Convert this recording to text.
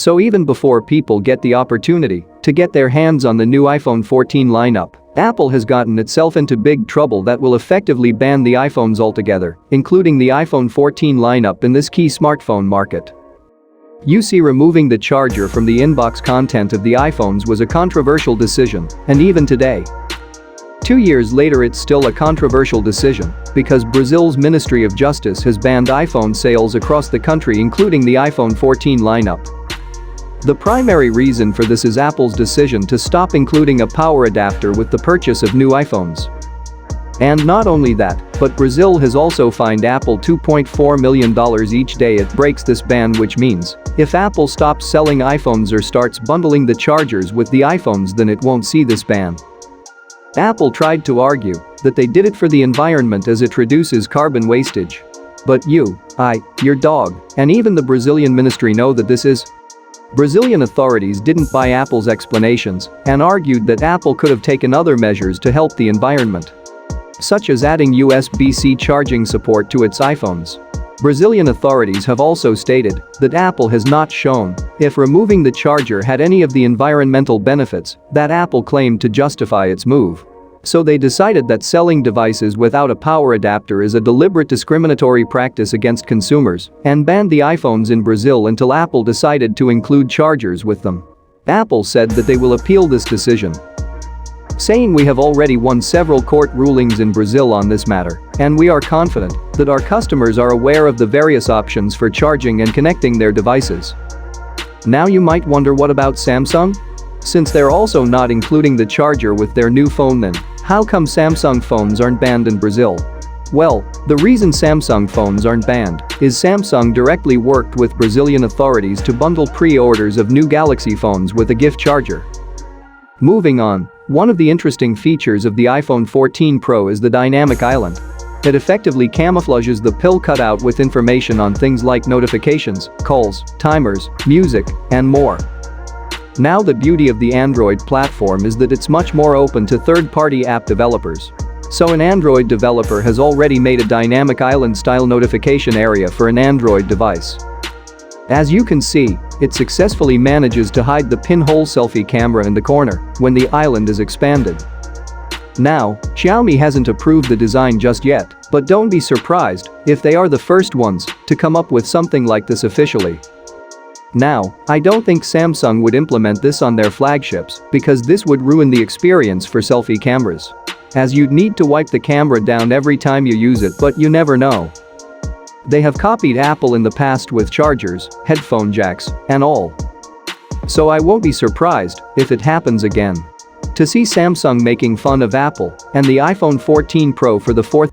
So even before people get the opportunity to get their hands on the new iPhone 14 lineup, Apple has gotten itself into big trouble that will effectively ban the iPhones altogether, including the iPhone 14 lineup in this key smartphone market. You see, removing the charger from the inbox content of the iPhones was a controversial decision, and even today, 2 years later, it's still a controversial decision because Brazil's Ministry of Justice has banned iPhone sales across the country, including the iPhone 14 lineup. The primary reason for this is Apple's decision to stop including a power adapter with the purchase of new iPhones. And not only that, but Brazil has also fined Apple $2.4 million each day it breaks this ban, which means if Apple stops selling iPhones or starts bundling the chargers with the iPhones, then it won't see this ban. Apple tried to argue that they did it for the environment as it reduces carbon wastage. But you, your dog, and even the Brazilian ministry know that this is. Brazilian authorities didn't buy Apple's explanations and argued that Apple could have taken other measures to help the environment, such as adding USB-C charging support to its iPhones. Brazilian authorities have also stated that Apple has not shown if removing the charger had any of the environmental benefits that Apple claimed to justify its move. So they decided that selling devices without a power adapter is a deliberate discriminatory practice against consumers and banned the iPhones in Brazil until Apple decided to include chargers with them. Apple said that they will appeal this decision, saying, "We have already won several court rulings in Brazil on this matter, and we are confident that our customers are aware of the various options for charging and connecting their devices." Now you might wonder, what about Samsung? Since they're also not including the charger with their new phone, then how come Samsung phones aren't banned in Brazil? Well, the reason Samsung phones aren't banned is Samsung directly worked with Brazilian authorities to bundle pre-orders of new Galaxy phones with a gift charger. Moving on, one of the interesting features of the iPhone 14 Pro is the dynamic island. It effectively camouflages the pill cutout with information on things like notifications, calls, timers, music, and more. Now the beauty of the Android platform is that it's much more open to third-party app developers. So an Android developer has already made a dynamic island-style notification area for an Android device. As you can see, it successfully manages to hide the pinhole selfie camera in the corner when the island is expanded. Now, Xiaomi hasn't approved the design just yet, but don't be surprised if they are the first ones to come up with something like this officially. Now, I don't think Samsung would implement this on their flagships because this would ruin the experience for selfie cameras, as you'd need to wipe the camera down every time you use it, but you never know. They have copied Apple in the past with chargers, headphone jacks, and all. So I won't be surprised if it happens again. To see Samsung making fun of Apple and the iPhone 14 Pro for the fourth